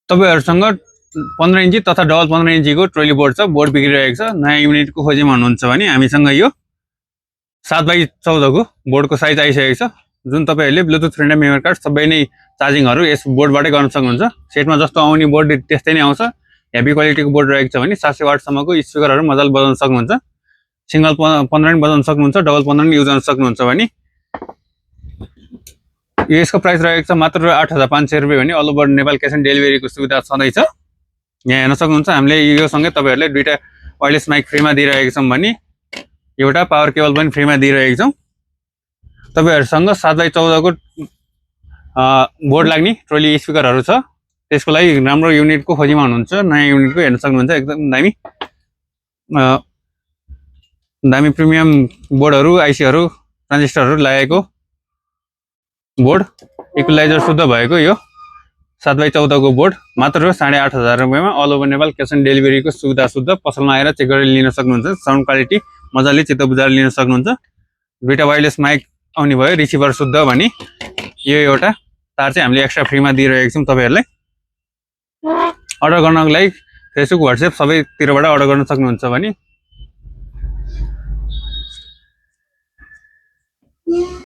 तपाईहरुसँग 15 इन्ची तथा double 15 इन्चीको trolley board छ। Board बिग्रिरहेको छ। नयाँ युनिटको खोजीमा हुनुहुन्छ भने हामीसँग यो 7x14 को बोर्डको साइज आइसकेको छ। जुन तपाईहरुले ब्लुटुथ फ्रेन्डली मेमोरी कार्ड सबै नै चार्जिङहरु यस बोर्डबाटै गर्न सक्नुहुन्छ। सेटमा जस्तो आउने बोर्ड त्यस्तै नै आउँछ। हेभी क्वालिटीको बोर्ड रहेको छ भने 700 वाट सम्मको स्पिकरहरु मजाले बजाउन सक्नुहुन्छ। सिंगल 15 नि बजाउन सक्नुहुन्छ, डबल 15 नि युज गर्न सक्नुहुन्छ भने यसको प्राइस रहेको छ मात्र 8500 रुपैयाँ भने all over Nepal cash on डेलिभरीको सुविधा छँदै छ। यहाँ हेर्न सक्नुहुन्छ हामीले यो सँगै तपाईहरुले दुईटा वायरलेस माइक फ्रीमा दिइरहेका छौं भने एउटा पावर केबल पनि फ्रीमा दिइरहेका छौं। तपाईहरुसँग 7x14 को बोर्ड लाग्ने ट्रोली स्पिकरहरु छ। त्यसको लागि राम्रो युनिटको खोजीमा हुनुहुन्छ। नयाँ युनिटको हेर्न सक्नुहुन्छ एकदम दामी दामी प्रिमियम बोर्डहरु, आईसीहरु, ट्रान्जिस्टरहरु लागेको बोर्ड इक्वलाइजर शुद्ध भएको यो 7x14 को बोर्ड मात्र 8500 रुपैयाँमा all over Nepal cash on डेलिभरीको सुविधा शुद्ध पसलमा आएर चेक गरेर लिन सक्नुहुन्छ। साउन्ड क्वालिटी मजाले चित्त बुझाएर लिन सक्नुहुन्छ। दुईटा वायरलेस माइक आउने भयो, रिसिभर शुद्ध भने यो एउटा तार चाहिँ हामीले एक्स्ट्रा फ्रीमा दिइरहेका छौं तपाईहरुलाई। अर्डर गर्नको लागि फेसबुक, व्हाट्सएप सबैतिरबाट अर्डर गर्न सक्नुहुन्छ भने